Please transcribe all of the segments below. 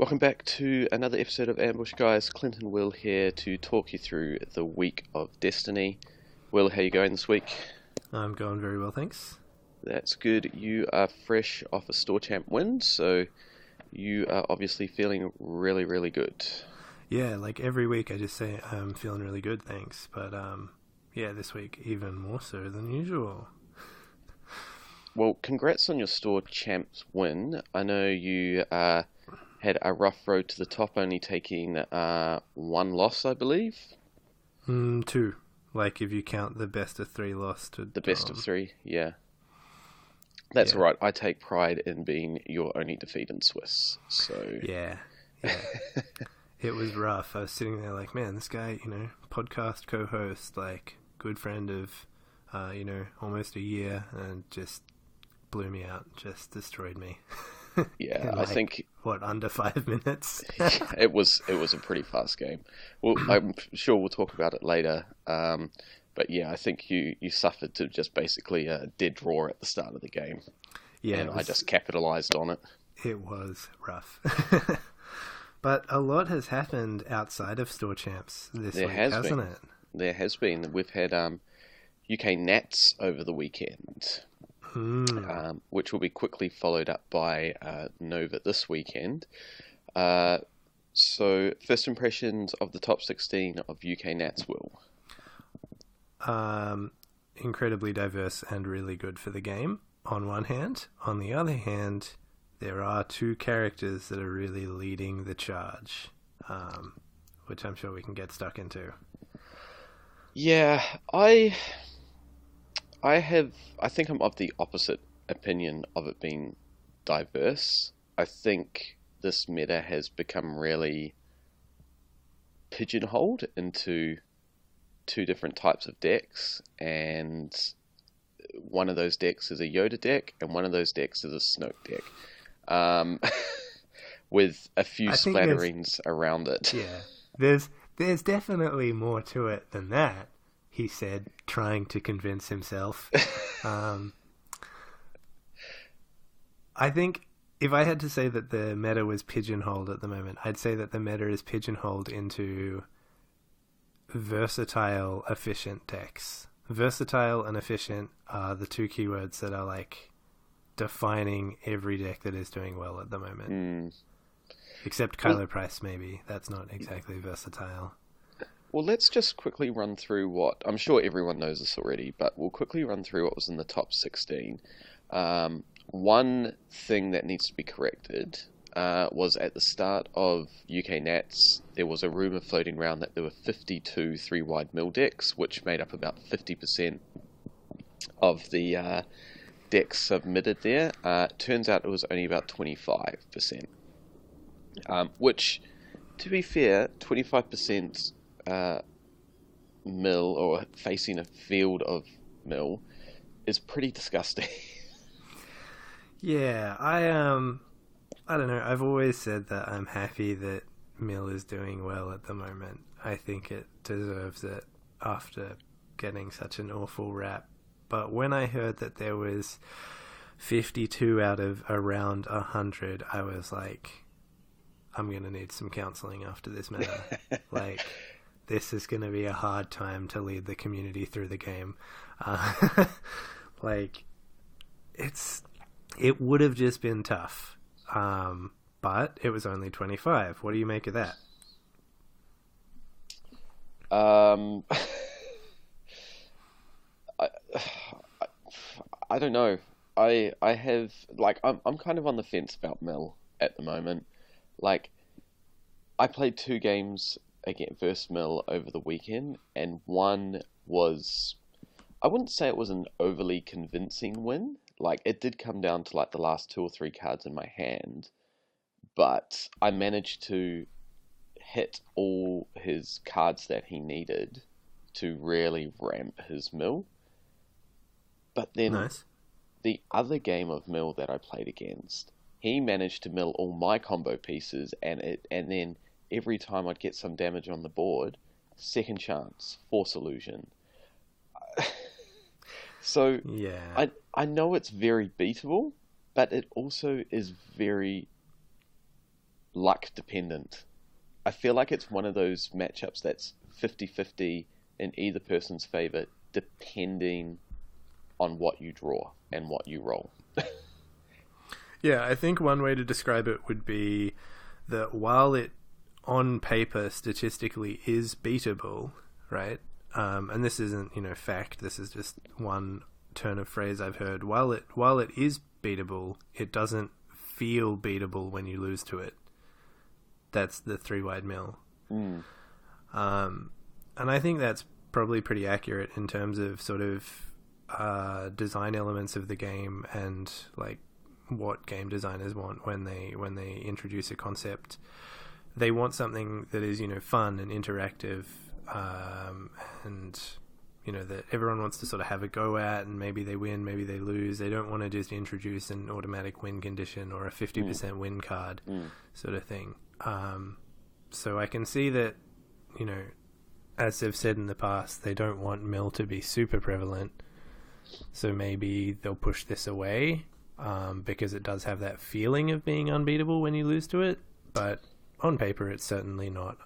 Welcome back to another episode of Ambush Guys. Clint and Will here to talk you through the week of Destiny. Will, how you going this week? I'm going very well, thanks. That's good. You are fresh off a store champ win, so you are obviously feeling really, really good. Yeah, like every week I just say I'm feeling really good, thanks. But yeah, this week even more so than usual. Well, congrats on your store champs win. I know you had a rough road to the top, only taking one loss, I believe. Two. Like if you count the best of three loss to The best of Dom. three, yeah. That's Yeah. all right. I take pride in being your only defeat in Swiss. So Yeah. Yeah. It was rough. I was sitting there like, man, this guy, podcast co-host, like good friend of, almost a year, and just blew me out, just destroyed me. yeah, In I think under 5 minutes? it was a pretty fast game. Well, I'm sure we'll talk about it later. But yeah, I think you suffered to just basically a dead draw at the start of the game, Yeah, and I just capitalized on it. it was rough. But a lot has happened outside of store champs this There week, has hasn't been. it? There has been. We've had UK Nats over the weekend, which will be quickly followed up by Nova this weekend. So, first impressions of the top 16 of UK Nats, Will? Incredibly diverse and really good for the game, on one hand. On the other hand, there are two characters that are really leading the charge, which I'm sure we can get stuck into. Yeah, I think I'm of the opposite opinion of it being diverse. I think this meta has become really pigeonholed into two different types of decks, and one of those decks is a Yoda deck, and one of those decks is a Snoke deck, with a few I think there's splatterings around it. Yeah, there's definitely more to it than that, he said, trying to convince himself. I think if I had to say that the meta was pigeonholed at the moment, I'd say that the meta is pigeonholed into versatile, efficient decks. Versatile and efficient are the two keywords that are like defining every deck that is doing well at the moment. Except Well, Kylo Price, maybe. That's not exactly versatile. well, let's just quickly run through what I'm sure everyone knows this already, but we'll quickly run through what was in the top 16. One thing that needs to be corrected was at the start of UK Nats, there was a rumour floating around that there were 52 three-wide mill decks, which made up about 50% of the decks submitted there. Turns out it was only about 25%, which, to be fair, 25% mill, or facing a field of mill, is pretty disgusting. Yeah, I don't know. I've always said that I'm happy that Mill is doing well at the moment. I think it deserves it after getting such an awful rap. But when I heard that there was 52 out of around 100, I was like, I'm going to need some counseling after this matter. Like, this is going to be a hard time to lead the community through the game. Like, it would have just been tough. But it was only 25. What do you make of that? Um, I, I don't know. I have, like, I'm kind of on the fence about Mill at the moment. Like, I played two games against versus Mill over the weekend, and one was, I wouldn't say it was an overly convincing win. Like, it did come down to like the last two or three cards in my hand, but I managed to hit all his cards that he needed to really ramp his mill. But then Nice. the other game of mill that I played against, he managed to mill all my combo pieces, and then every time I'd get some damage on the board, second chance, force illusion. So Yeah. I know it's very beatable, but it also is very luck dependent. I feel like it's one of those matchups that's 50-50 in either person's favor, depending on what you draw and what you roll. Yeah, I think one way to describe it would be that while it on paper statistically is beatable, right? And this isn't, fact. This is just one turn of phrase I've heard. While it is beatable, it doesn't feel beatable when you lose to it. That's the 3-wide mill. Mm. And I think that's probably pretty accurate in terms of sort of design elements of the game and like what game designers want when they introduce a concept. They want something that is fun and interactive, and that everyone wants to sort of have a go at, and maybe they win, maybe they lose. They don't want to just introduce an automatic win condition or a 50% win card sort of thing. So I can see that, as they've said in the past, they don't want mill to be super prevalent. So maybe they'll push this away, because it does have that feeling of being unbeatable when you lose to it. But on paper, it's certainly not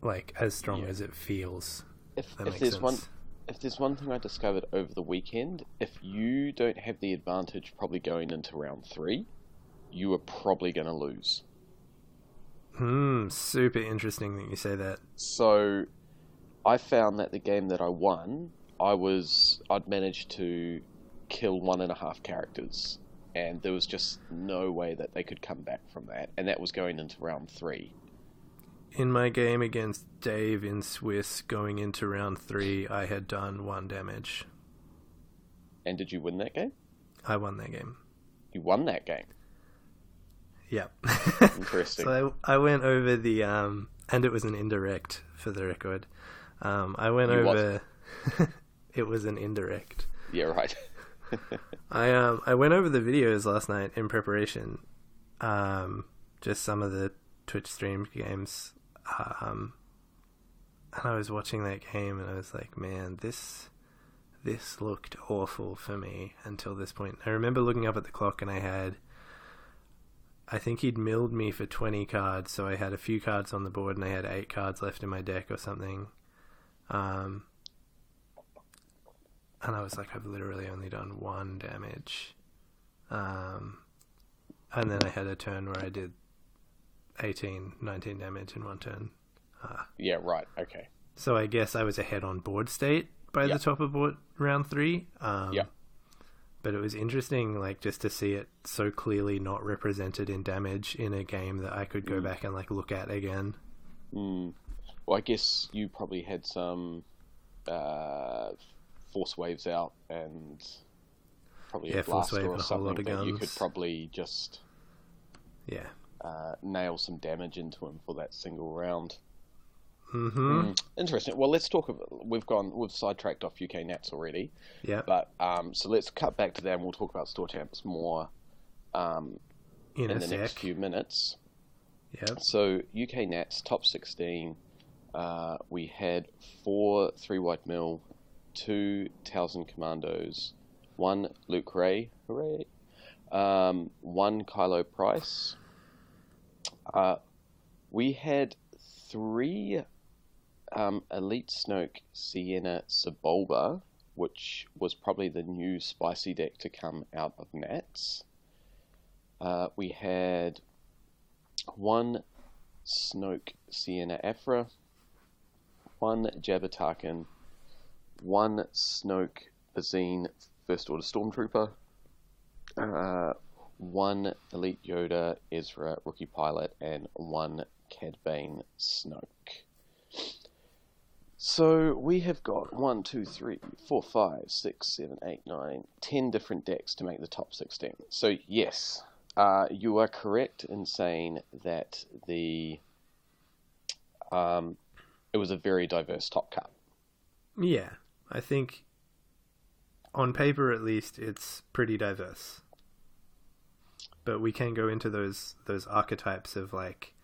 like as strong as it feels. If there's one thing I discovered over the weekend, if you don't have the advantage probably going into round 3, you are probably going to lose. Super interesting that you say that. So I found that the game that I won, I'd managed to kill 1.5 characters, and there was just no way that they could come back from that, and that was going into round 3. In my game against Dave in Swiss, going into round 3, I had done 1 damage. And did you win that game? I won that game. You won that game? Yep. Interesting. So I went over the, and it was an indirect, for the record. I went over... It was an indirect. Yeah, right. I went over the videos last night in preparation. Just some of the Twitch stream games. And I was watching that game and I was like, man, this looked awful for me until this point. I remember looking up at the clock and I think he'd milled me for 20 cards, so I had a few cards on the board and I had 8 cards left in my deck or something. And I was like, I've literally only done 1 damage. And then I had a turn where I did 19 damage in 1 turn. Yeah, right, okay. So I guess I was ahead on board state by the top of round 3. But it was interesting, like, just to see it so clearly not represented in damage in a game that I could go back and, like, look at again. Well, I guess you probably had some force waves out and probably a blaster or something that you could probably just nail some damage into him for that single round. Interesting. Well, let's talk. We've sidetracked off UK Nats already. Yeah. But so let's cut back to that, and we'll talk about store champs more in the next few minutes. Yeah. So UK Nats top 16. We had 4 3-wide mill, 2 Towson Commandos, 1 Luke Ray, hooray! 1 Kylo Price. We had 3 Elite Snoke Sienna Sebulba, which was probably the new spicy deck to come out of Nats. We had 1 Snoke Sienna Afra, 1 Jabba Tarkin, 1 Snoke Bazine First Order Stormtrooper, 1 Elite Yoda Ezra Rookie Pilot, and 1 Cad Bane Snoke. So we have got 1, 2, 3, 4, 5, 6, 7, 8, 9, 10 different decks to make the top 16. So yes, you are correct in saying that it was a very diverse top cut. Yeah, I think on paper at least it's pretty diverse. But we can go into those archetypes of like,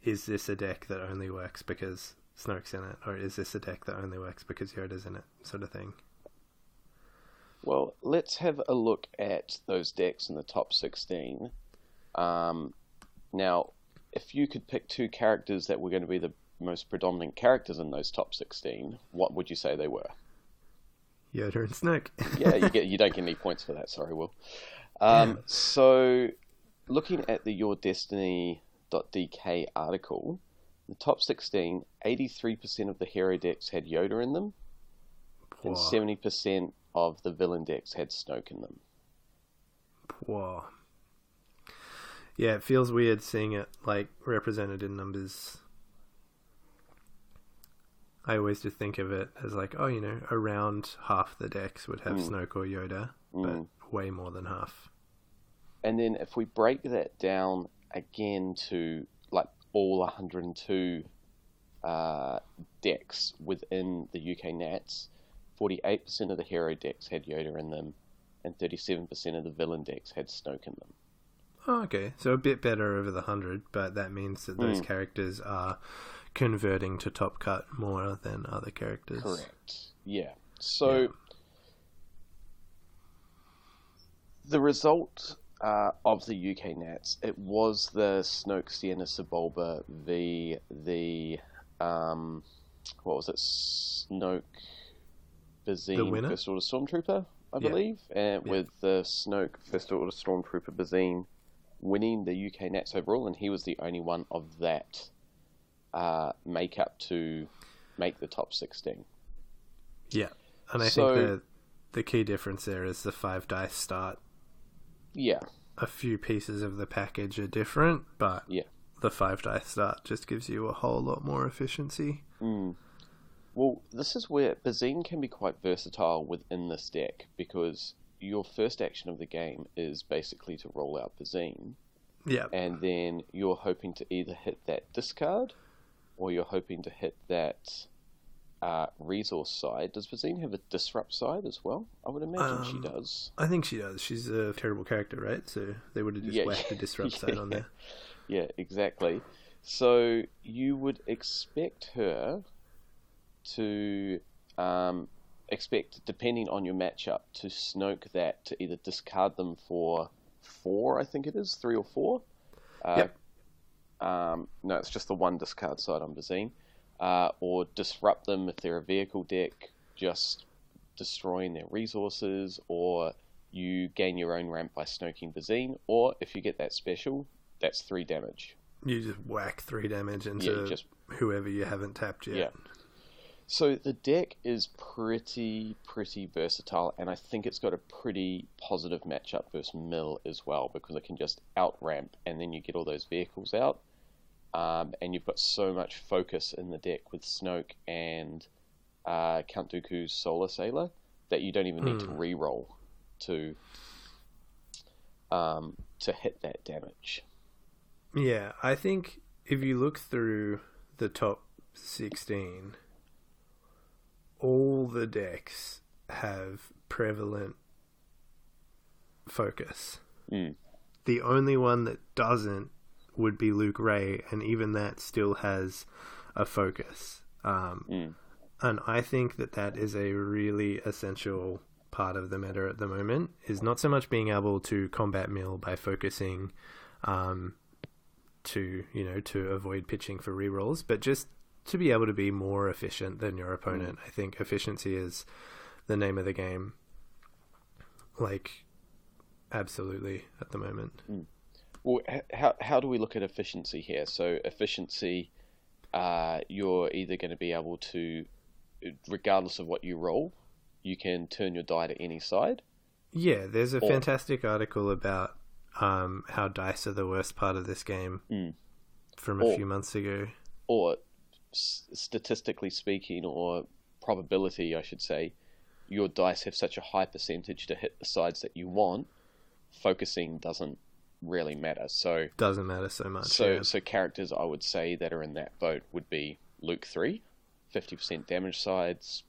is this a deck that only works because Snoke's in it, or is this a deck that only works because Yoda's in it, sort of thing. Well, let's have a look at those decks in the top 16. Now, if you could pick two characters that were going to be the most predominant characters in those top 16, what would you say they were? Yoda and Snoke. Yeah, you don't get any points for that. Sorry, Will. Yeah. So, looking at the YourDestiny.dk article, the top 16, 83% of the hero decks had Yoda in them, and 70% of the villain decks had Snoke in them. Whoa. Yeah, it feels weird seeing it like represented in numbers. I always just think of it as like, oh, around half the decks would have Snoke or Yoda, but way more than half. And then if we break that down again to like all 102 decks within the UK Nats, 48% of the hero decks had Yoda in them, and 37% of the villain decks had Snoke in them. Oh, okay. So a bit better over the 100, but that means that those characters are converting to top cut more than other characters. Correct. Yeah. So the result of the UK Nats, it was the Snoke Sienna Sebulba v the what was it? Snoke Bazine First Order Stormtrooper, I believe, and with the Snoke First Order Stormtrooper Bazine winning the UK Nats overall, and he was the only one of that makeup to make the top 16. Yeah, and I think the key difference there is the 5 dice start. Yeah. A few pieces of the package are different, but the 5 dice start just gives you a whole lot more efficiency. Well, this is where Bazine can be quite versatile within this deck, because your first action of the game is basically to roll out Bazine. Yeah. And then you're hoping to either hit that discard, or you're hoping to hit that resource side. Does Bazine have a disrupt side as well? I would imagine she does. I think she does. She's a terrible character, right? So they would have just whacked the disrupt side on there. Yeah, exactly. So you would expect her to depending on your matchup, to Snoke that, to either discard them for 4, I think it is, 3 or 4. No, it's just the 1 discard side on Bazine. Or disrupt them if they're a vehicle deck, just destroying their resources, or you gain your own ramp by snoking Bazine, or if you get that special, that's 3 damage. You just whack 3 damage into whoever you haven't tapped yet. Yeah. So the deck is pretty versatile, and I think it's got a pretty positive matchup versus Mill as well, because it can just out-ramp, and then you get all those vehicles out, and you've got so much focus in the deck with Snoke and Count Dooku's Solar Sailor that you don't even need to reroll to hit that damage. Yeah, I think if you look through the top 16... all the decks have prevalent focus. The only one that doesn't would be Luke Ray, and even that still has a focus. And I think that is a really essential part of the meta at the moment, is not so much being able to combat Mill by focusing to avoid pitching for rerolls, but just to be able to be more efficient than your opponent. I think efficiency is the name of the game. Like, absolutely, at the moment. Well, how do we look at efficiency here? So efficiency, you're either going to be able to, regardless of what you roll, you can turn your die to any side. Yeah, there's a fantastic article about how dice are the worst part of this game from a few months ago. Or statistically speaking, or probability, I should say, your dice have such a high percentage to hit the sides that you want, focusing doesn't really matter. So doesn't matter so much. So characters I would say that are in that boat would be Luke 3, 50% damage sides.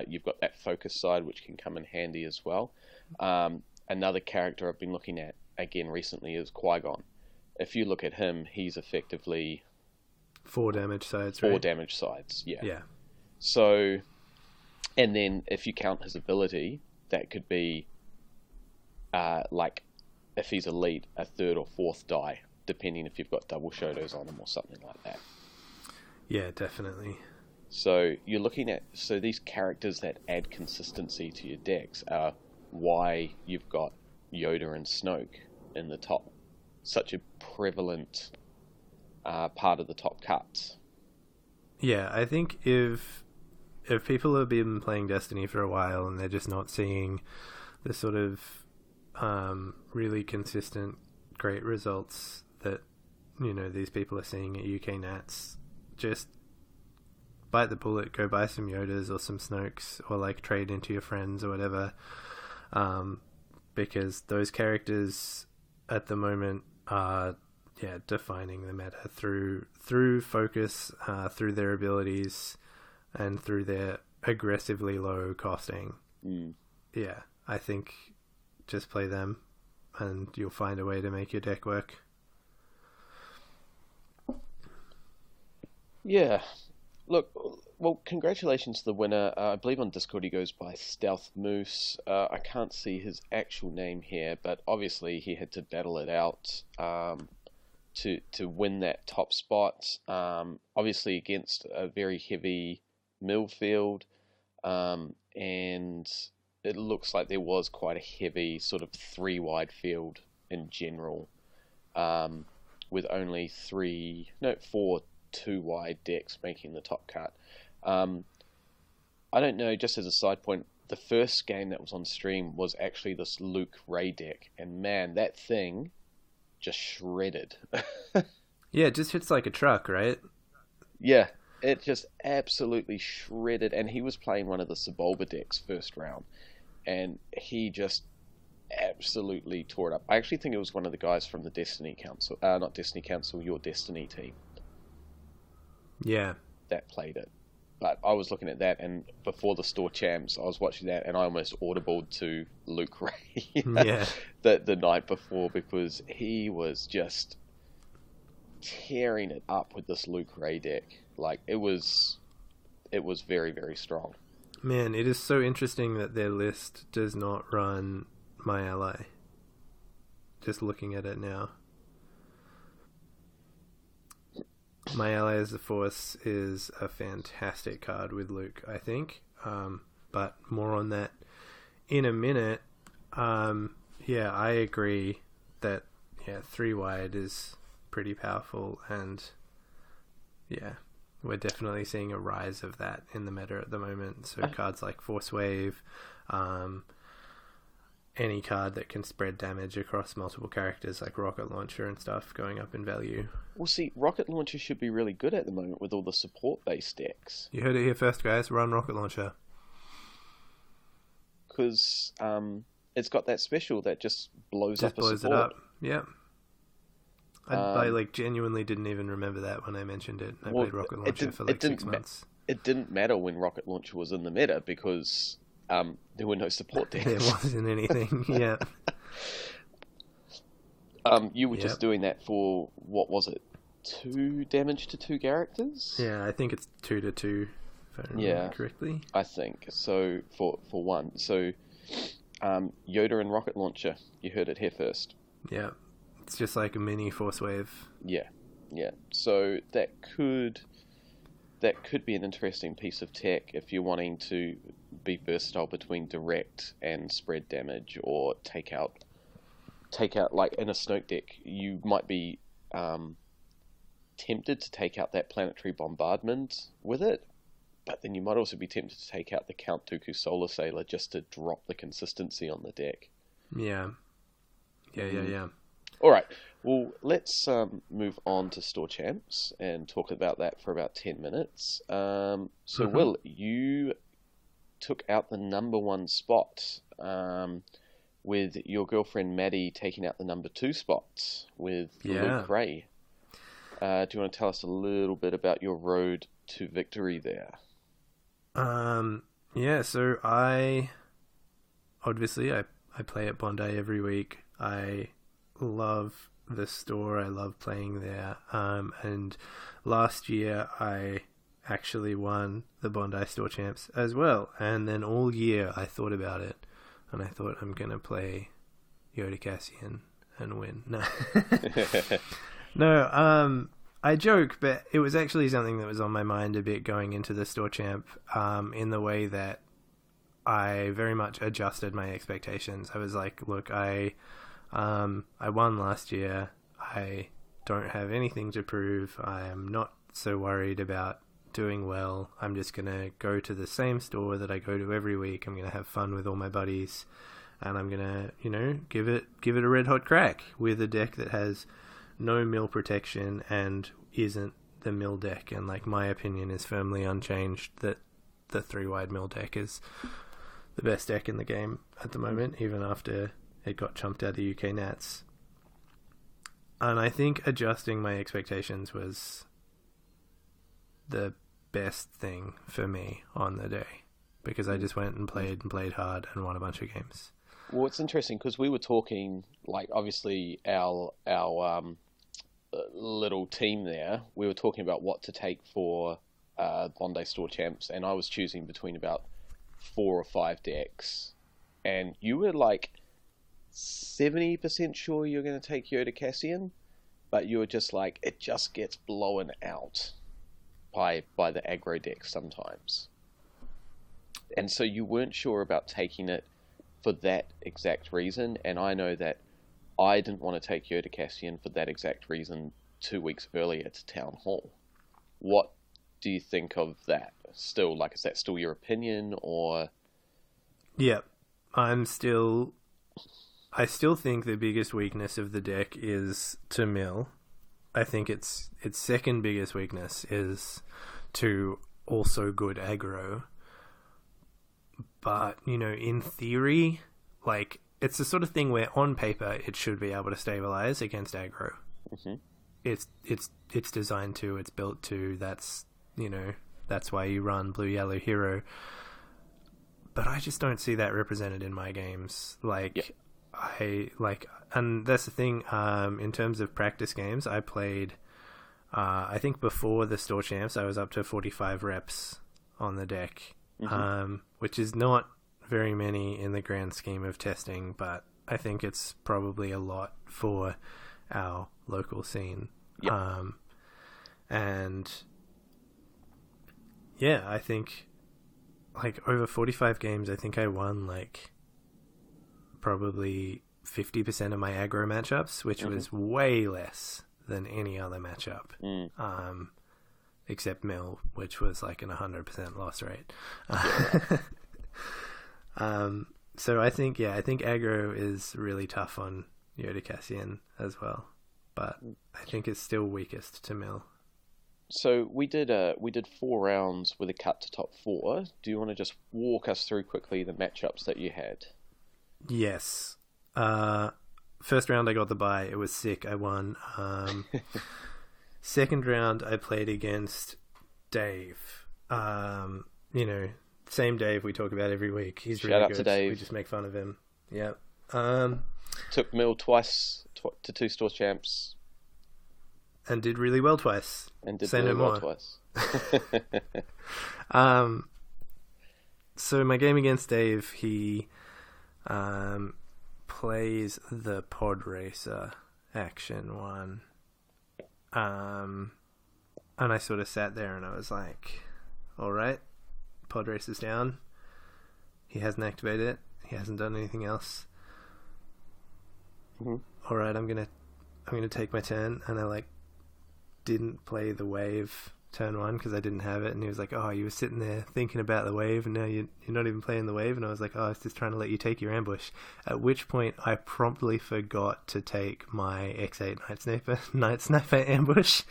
You've got that focus side, which can come in handy as well. Another character I've been looking at again recently is Qui-Gon. If you look at him, he's effectively 4 damage sides, right? 4 damage sides, yeah. Yeah. So, and then if you count his ability, that could be, like, if he's elite, a 3rd or 4th die depending if you've got double Shotos on them or something like that. Yeah, definitely. So you're looking at these characters that add consistency to your decks are why you've got Yoda and Snoke in the top, such a prevalent part of the top cuts. Yeah, I think if people have been playing Destiny for a while and they're just not seeing the sort of really consistent great results that these people are seeing at UK Nats, just bite the bullet, go buy some Yodas or some Snokes, or like trade into your friends or whatever, because those characters at the moment are defining the meta through focus, through their abilities, and through their aggressively low costing. Yeah, I think just play them and you'll find a way to make your deck work. Yeah. Look, well, congratulations to the winner. I believe on Discord he goes by Stealth Moose. I can't see his actual name here, but obviously he had to battle it out to win that top spot. Obviously against a very heavy mill field, and it looks like there was quite a heavy sort of 3-wide field in general, with only 4 2-wide decks making the top cut. I don't know, just as a side point, the first game that was on stream was actually this Luke Ray deck, and man, that thing just shredded. Yeah, it just hits like a truck, right? Yeah, it just absolutely shredded, and he was playing one of the Sebulba decks first round, and he just absolutely tore it up. I actually think it was one of the guys from the Destiny Council, not Destiny Council, your Destiny team. Yeah. That played it. But I was looking at that, and before the store champs, I was watching that, and I almost audibled to Luke Ray Yeah. the night before, because he was just tearing it up with this Luke Ray deck. Like, it was very, very strong. Man, it is so interesting that their list does not run My Ally. Just looking at it now. My Ally as the Force is a fantastic card with Luke, I think. But more on that in a minute. Yeah, I agree that 3-wide is pretty powerful, and yeah, we're definitely seeing a rise of that in the meta at the moment. So cards like Force Wave, any card that can spread damage across multiple characters like Rocket Launcher and stuff going up in value. Well, see, Rocket Launcher should be really good at the moment with all the support-based decks. You heard it here first, guys. Run Rocket Launcher. Because it's got that special that just blows up a support. It up, yeah. I like genuinely didn't even remember that when I mentioned it. I played Rocket Launcher for like 6 months. It didn't matter when Rocket Launcher was in the meta because there were no support decks. There wasn't anything, yeah. You were just doing that for, what was it, 2 damage to 2 characters? Yeah, I think it's 2 to 2, if I remember correctly. I think. So, for 1. So, Yoda and Rocket Launcher, you heard it here first. Yeah, it's just like a mini Force Wave. Yeah. So, that could be an interesting piece of tech if you're wanting to be versatile between direct and spread damage, or take out like in a Snoke deck, you might be tempted to take out that planetary bombardment with it, but then you might also be tempted to take out the Count Dooku Solar Sailor just to drop the consistency on the deck. Yeah. All right. Well, let's move on to Store Champs and talk about that for about 10 minutes. Will, you took out the number 1 spot with your girlfriend Maddie taking out the number 2 spot with Luke Ray. Do you want to tell us a little bit about your road to victory there? So I play at Bondi every week. I love the store. I love playing there. And last year I actually won the Bondi Store Champs as well. And then all year I thought about it, and I thought, I'm going to play Yoda Cassian and win. No. No, I joke, but it was actually something that was on my mind a bit going into the store champ, in the way that I very much adjusted my expectations. I was like, look, I won last year. I don't have anything to prove. I am not so worried about doing well. I'm just going to go to the same store that I go to every week. I'm going to have fun with all my buddies, and I'm going to, give it a red hot crack with a deck that has no mill protection and isn't the mill deck. And like, my opinion is firmly unchanged that the 3-wide mill deck is the best deck in the game at the moment, even after it got chumped out of UK Nats. And I think adjusting my expectations was the best thing for me on the day, because I just went and played hard and won a bunch of games. Well, it's interesting because we were talking, like, obviously our little team there, we were talking about what to take for Bondi Store Champs, and I was choosing between about 4 or 5 decks, and you were like 70% sure you're going to take Yoda Cassian, but you were just like, it just gets blown out by the aggro deck sometimes. And so you weren't sure about taking it for that exact reason, and I know that I didn't want to take Yoda Cassian for that exact reason 2 weeks earlier to Town Hall. What do you think of that? Still, like, is that still your opinion, or? Yeah, I still think the biggest weakness of the deck is to mill. I think its second biggest weakness is to also good aggro. But, in theory, like, it's the sort of thing where on paper it should be able to stabilize against aggro. Mm-hmm. It's designed to, it's built to, that's why you run blue yellow hero. But I just don't see that represented in my games. And that's the thing, in terms of practice games, I played, I think before the store champs, I was up to 45 reps on the deck, which is not very many in the grand scheme of testing, but I think it's probably a lot for our local scene. Yep. And yeah, I think like over 45 games, I think I won like probably 50% of my aggro matchups, which was way less than any other matchup. Except Mill, which was like an 100% loss rate. So I think aggro is really tough on Yoda Cassian as well, but I think it's still weakest to Mill. So we did 4 rounds with a cut to top 4. Do you want to just walk us through quickly the matchups that you had? Yes. First round I got the bye. It was sick. I won. Second round I played against Dave. Same Dave we talk about every week. He's really good. Shout out to Dave. We just make fun of him. Yeah. Took Mill twice to 2 store champs. And did really well twice. And did really well twice. So my game against Dave, he plays the Pod Racer Action 1. And I sort of sat there and I was like, alright, Pod Racer's down. He hasn't activated it. He hasn't done anything else. Alright, I'm gonna take my turn. And I didn't play the wave turn 1 because I didn't have it, and he was like, oh, you were sitting there thinking about the wave and now you're not even playing the wave. And I was like, oh, I was just trying to let you take your ambush, at which point I promptly forgot to take my X8 Night Sniper ambush.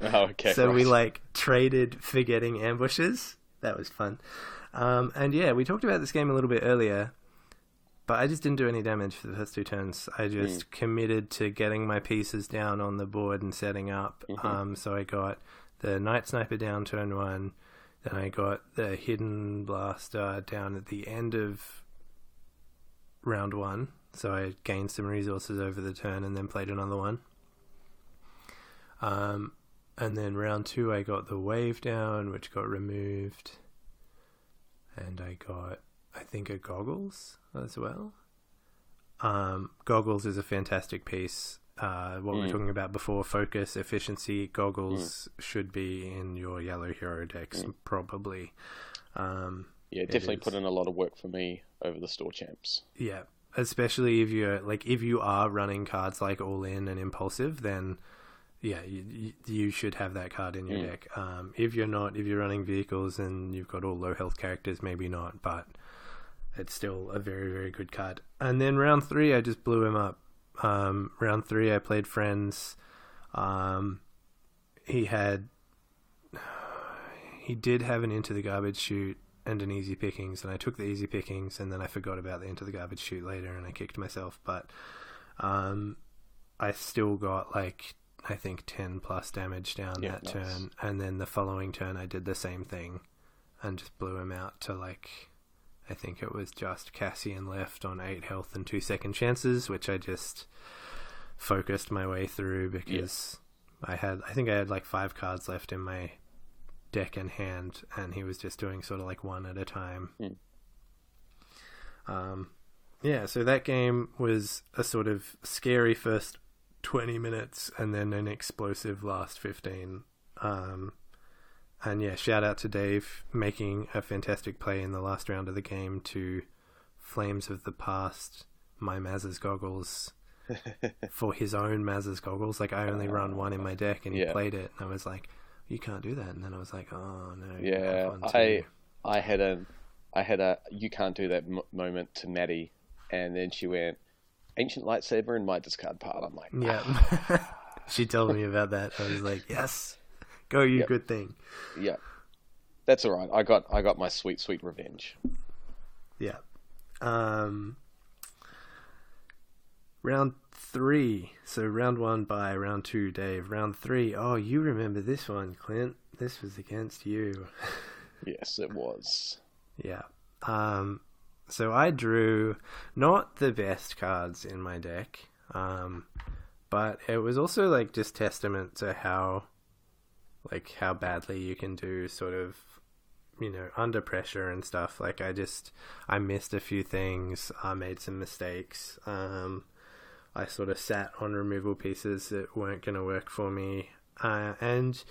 Oh, okay. So we traded forgetting ambushes. That was fun. And yeah, we talked about this game a little bit earlier, but I just didn't do any damage for the first 2 turns. I just committed to getting my pieces down on the board and setting up. So I got the Night Sniper down turn 1. Then I got the Hidden Blaster down at the end of round 1. So I gained some resources over the turn and then played another one. And then round 2 I got the wave down, which got removed. And I got, I think, a Goggles as well. Goggles is a fantastic piece. what we were talking about before, focus, efficiency, goggles should be in your yellow hero decks, probably. Yeah, definitely put in a lot of work for me over the store champs. Yeah, especially if you are running cards like All In and Impulsive, then yeah, you should have that card in your deck. If you're not, if you're running vehicles and you've got all low health characters, maybe not, but it's still a very, very good card. And then round 3, I just blew him up. Round 3, I played Friends. He did have an Into the Garbage Chute and an Easy Pickings, and I took the Easy Pickings, and then I forgot about the Into the Garbage Chute later, and I kicked myself. But I still got I think 10 plus damage down that turn, and then the following turn I did the same thing and just blew him out to I think it was just Cassian left on 8 health and 2 second chances, which I just focused my way through because I think I had 5 cards left in my deck and hand, and he was just doing sort of one at a time. So that game was a sort of scary first 20 minutes and then an explosive last 15. And yeah, shout out to Dave making a fantastic play in the last round of the game to Flames of the Past, my Maz's goggles, for his own Maz's goggles. I only run one in my deck, and he played it, and I was like, you can't do that. And then I was like, oh no. Yeah, I had a you can't do that moment to Maddie, and then she went, Ancient Lightsaber and my discard pile. I'm like, yeah. She told me about that. I was like, yes, go you good thing. Yeah, that's all right. I got my sweet revenge. Yeah. Round 3. So round 1 by round 2, Dave. Round 3. Oh, you remember this one, Clint? This was against you. Yes, it was. Yeah. So I drew not the best cards in my deck, but it was also just testament to how badly you can do sort of, under pressure and stuff. I missed a few things. I made some mistakes. I sort of sat on removal pieces that weren't going to work for me. And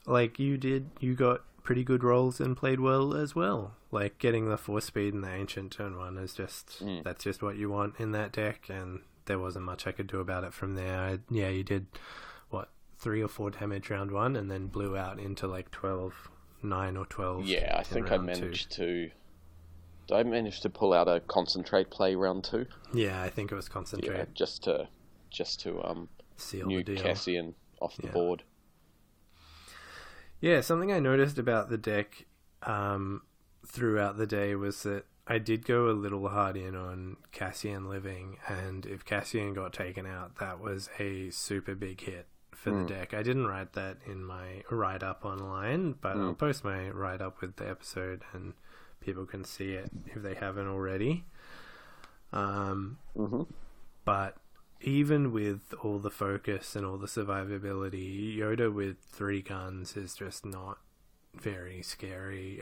you did, you got pretty good rolls and played well as well. Getting the 4 speed in the Ancient turn 1 is just, that's just what you want in that deck, and there wasn't much I could do about it from there. You did, 3 or 4 damage round 1, and then blew out into 9 or 12. Yeah, I think I managed to... Did I manage to pull out a concentrate play round 2? Yeah, I think it was concentrate. Yeah, just to seal nuke the deal. Cassian off the board. Yeah, something I noticed about the deck throughout the day was that I did go a little hard in on Cassian living, and if Cassian got taken out, that was a super big hit for the deck. I didn't write that in my write-up online, but I'll post my write-up with the episode, and people can see it if they haven't already. But even with all the focus and all the survivability, Yoda with 3 guns is just not very scary.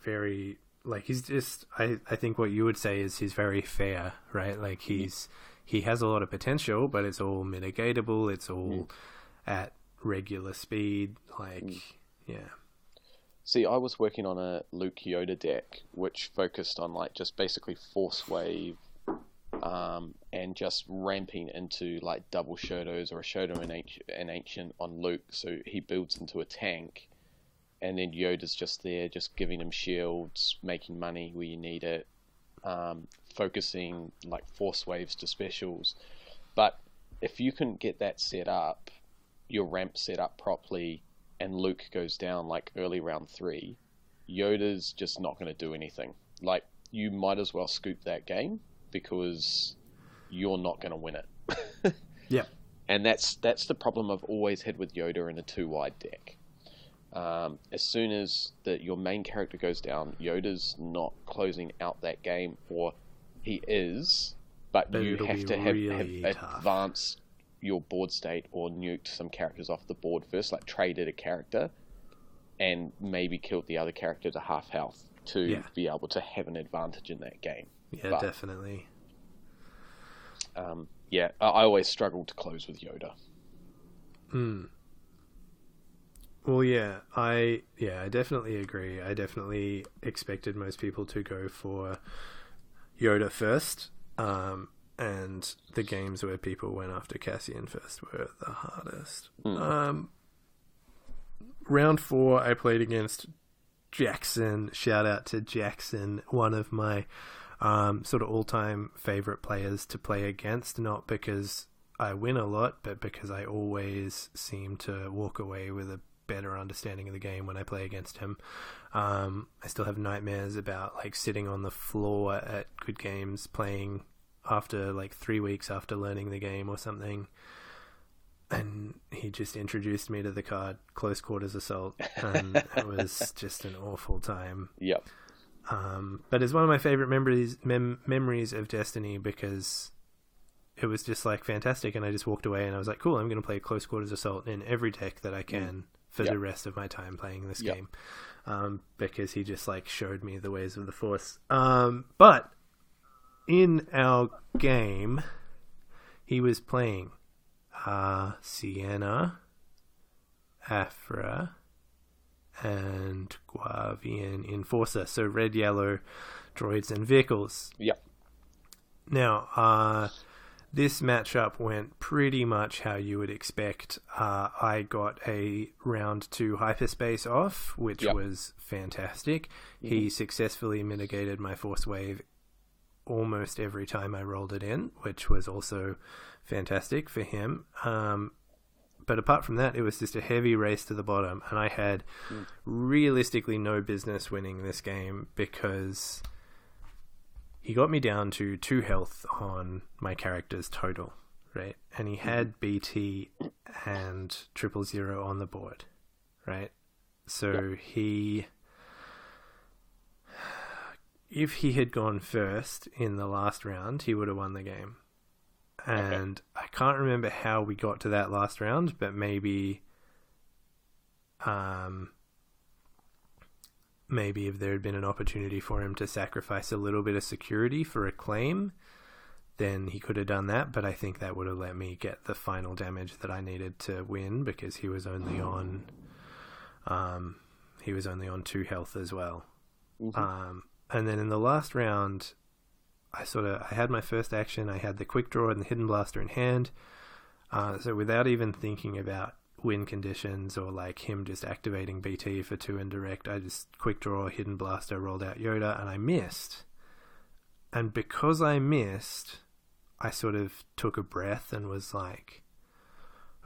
Very, he's just, I think what you would say is he's very fair, right? He has a lot of potential, but it's all mitigatable. It's all at regular speed. Yeah. See, I was working on a Luke Yoda deck, which focused on just basically Force Wave, and just ramping into double Shotos or a Shoto and Ancient on Luke, so he builds into a tank, and then Yoda's just there, just giving him shields, making money where you need it, focusing Force Waves to specials. But if you can get that set up, your ramp set up properly, and Luke goes down early round 3, Yoda's just not going to do anything. You might as well scoop that game, because you're not going to win it. Yeah. And that's the problem I've always had with Yoda in a 2-wide deck. As soon as your main character goes down, Yoda's not closing out that game, or he is, but you have to have advanced your board state or nuked some characters off the board first, traded a character and maybe killed the other character to half health to be able to have an advantage in that game. Yeah, definitely. Yeah, I always struggled to close with Yoda. Mm. Well, I definitely agree. I definitely expected most people to go for Yoda first, and the games where people went after Cassian first were the hardest. Round 4, I played against Jackson. Shout out to Jackson, one of my sort of all-time favorite players to play against, not because I win a lot, but because I always seem to walk away with a better understanding of the game when I play against him. I still have nightmares about like sitting on the floor at Good Games playing after like 3 weeks after learning the game or something, and he just introduced me to the card Close Quarters Assault, and it was just an awful time. Yep. But it's one of my favorite memories of Destiny, because it was just like fantastic, and I just walked away and I was like, cool, I'm going to play Close Quarters Assault in every deck that I can for the rest of my time playing this game, because he just like showed me the ways of the Force. But in our game, he was playing Sienna, Afra, and Guavian Enforcer, so red, yellow droids and vehicles. Yep. Now, this matchup went pretty much how you would expect. I got a round 2 hyperspace off, which was fantastic. He successfully mitigated my force wave almost every time I rolled it in, which was also fantastic for him. But apart from that, it was just a heavy race to the bottom, and I had realistically no business winning this game, because he got me down to 2 health on my character's total, right? And he had BT and 000 on the board, right? So if he had gone first in the last round, he would have won the game. And I can't remember how we got to that last round, but maybe if there had been an opportunity for him to sacrifice a little bit of security for a claim, then he could have done that. But I think that would have let me get the final damage that I needed to win, because he was only on 2 health as well. And then in the last round, I had my first action. I had the quick draw and the hidden blaster in hand. So without even thinking about win conditions or like him just activating BT for 2 indirect, I just quick draw, hidden blaster, rolled out Yoda, and I missed. And because I missed, I sort of took a breath and was like,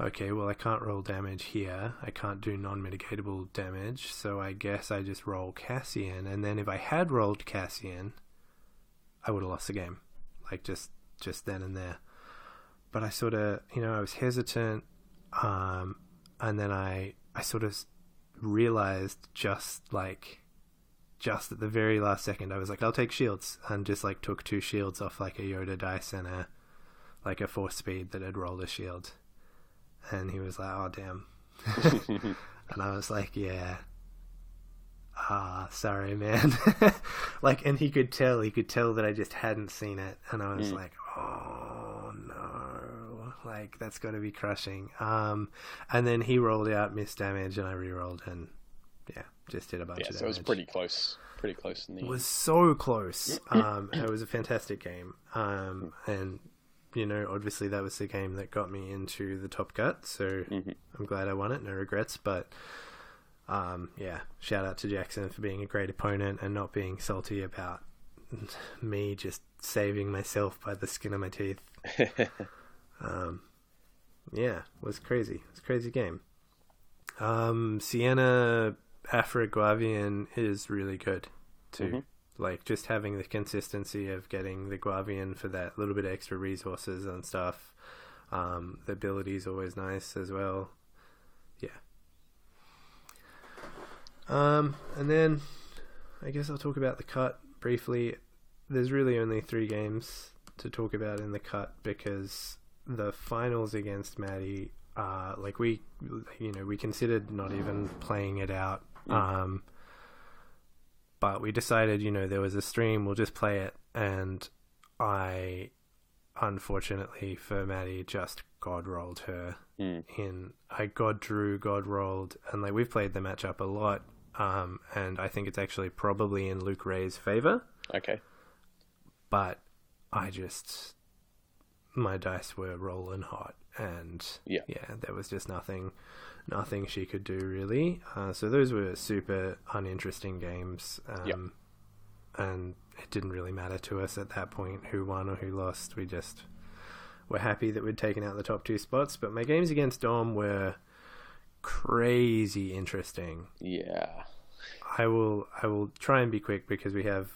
okay, well, I can't roll damage here. I can't do non-mitigatable damage, so I guess I just roll Cassian. And then if I had rolled Cassian, I would have lost the game, like just then and there. But I sort of, I was hesitant, and then I sort of realized just at the very last second, I was like, I'll take shields, and just like took 2 shields off like a Yoda dice and a force speed that had rolled a shield. And he was like, oh damn. And I was like, yeah. Sorry, man. And he could tell that I just hadn't seen it, and I was like, oh no, like that's got to be crushing. And then he rolled out missed damage, and I re-rolled, and just hit a bunch of damage. So it was pretty close in the end. It was so close. It was a fantastic game, and obviously that was the game that got me into the top cut, so I'm glad I won it, no regrets. But shout out to Jackson for being a great opponent and not being salty about me just saving myself by the skin of my teeth. It was crazy. It was a crazy game. Sienna Afra Guavian is really good too. Like just having the consistency of getting the Guavian for that little bit of extra resources and stuff. The ability is always nice as well. And then I guess I'll talk about the cut briefly. There's really only 3 games to talk about in the cut, because the finals against Maddie, we considered not even playing it out. But we decided, there was a stream, we'll just play it. And I unfortunately for Maddie, just god rolled her Mm. in. I god drew, god rolled, and like we've played the matchup a lot, and I think it's actually probably in Luke Ray's favor. Okay. But my dice were rolling hot, and Yeah. there was just nothing she could do really. So those were super uninteresting games, and it didn't really matter to us at that point who won or who lost. We just were happy that we'd taken out the top 2 spots. But my games against Dom were crazy interesting. Yeah. I will try and be quick because we have,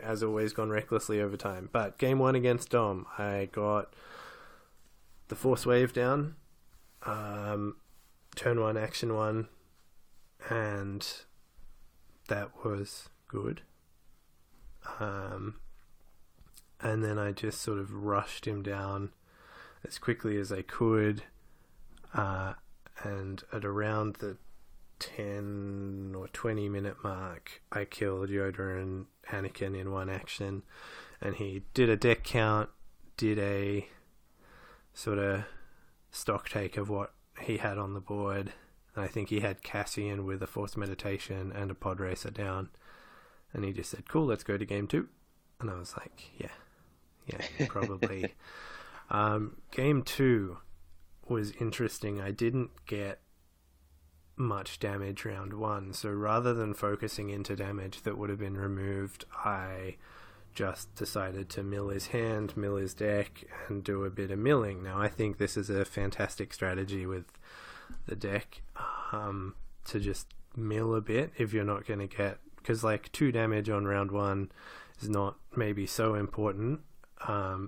as always, gone recklessly over time. But game 1 against Dom, I got the Force Wave down, turn 1, action 1, and that was good. And then I just sort of rushed him down as quickly as I could, and at around the 10 or 20 minute mark, I killed Yoda and Anakin in one action, and he did a deck count, did a sort of stock take of what he had on the board, and I think he had Cassian with a Force Meditation and a Pod Racer down, and he just said, cool, let's go to game 2. And I was like, yeah, probably. Game 2 was interesting. I didn't get much damage round 1, so rather than focusing into damage that would have been removed, I just decided to mill his hand, mill his deck, and do a bit of milling. Now I think this is a fantastic strategy with the deck, to just mill a bit if you're not going to get, because like 2 damage on round 1 is not maybe so important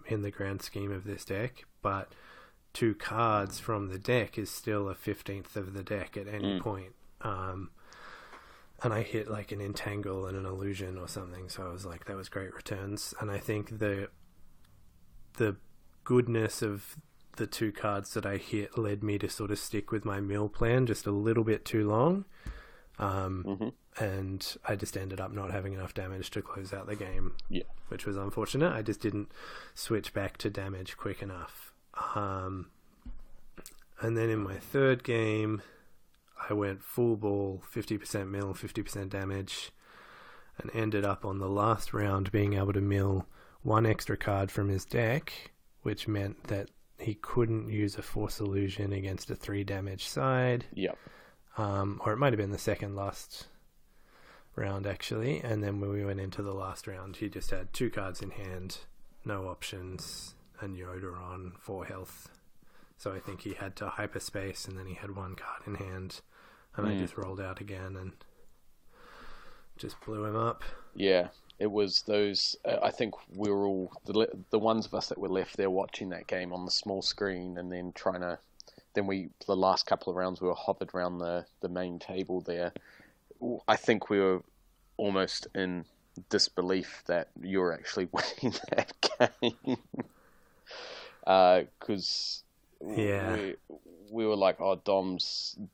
in the grand scheme of this deck, but 2 cards from the deck is still a 15th of the deck at any point. And I hit like an Entangle and an Illusion or something, so I was like, that was great returns. And I think the goodness of the 2 cards that I hit led me to sort of stick with my mill plan just a little bit too long. And I just ended up not having enough damage to close out the game, which was unfortunate. I just didn't switch back to damage quick enough. And then in my third game, I went full ball, 50% mill, 50% damage, and ended up on the last round being able to mill 1 extra card from his deck, which meant that he couldn't use a Force Illusion against a 3 damage side. Or it might have been the second last round, actually. And then when we went into the last round, he just had 2 cards in hand, no options, and Yoda on 4 health. So I think he had to hyperspace, and then he had 1 card in hand, and I just rolled out again and just blew him up. Yeah, it was those. I think we were all the ones of us that were left there watching that game on the small screen, and then trying to. Then the last couple of rounds, we were hovered around the main table there. I think we were almost in disbelief that you were actually winning that game. Because we were like, oh, Dom,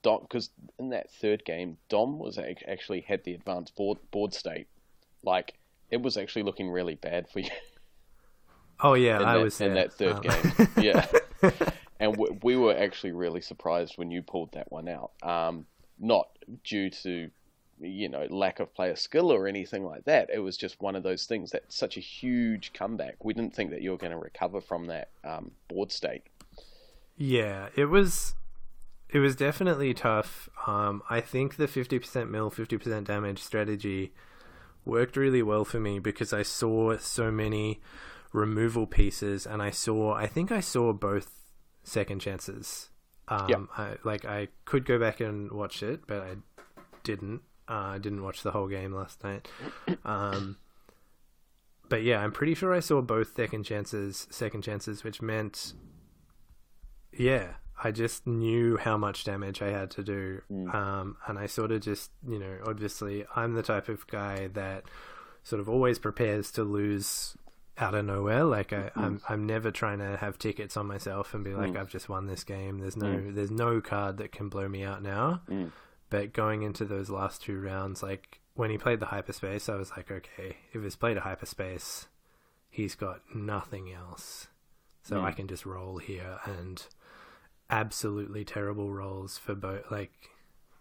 because in that third game, Dom was actually had the advanced board state. Like, it was actually looking really bad for you. Oh yeah, I was in that third game. Yeah. And we were actually really surprised when you pulled that one out. Not due to, lack of player skill or anything like that. It was just one of those things that's such a huge comeback. We didn't think that you were going to recover from that board state. Yeah, it was definitely tough. I think the 50% mill, 50% damage strategy worked really well for me because I saw so many removal pieces, and I think I saw both second chances. I could go back and watch it, but I didn't. I didn't watch the whole game last night. But yeah, I'm pretty sure I saw both second chances, which meant, I just knew how much damage I had to do. And I sort of just, obviously I'm the type of guy that sort of always prepares to lose out of nowhere. Like I'm never trying to have tickets on myself and be like, I've just won this game. There's no card that can blow me out now. But going into those last 2 rounds, like when he played the hyperspace, I was like, okay, if he's played a hyperspace, he's got nothing else. So I can just roll here, and absolutely terrible rolls for both, like,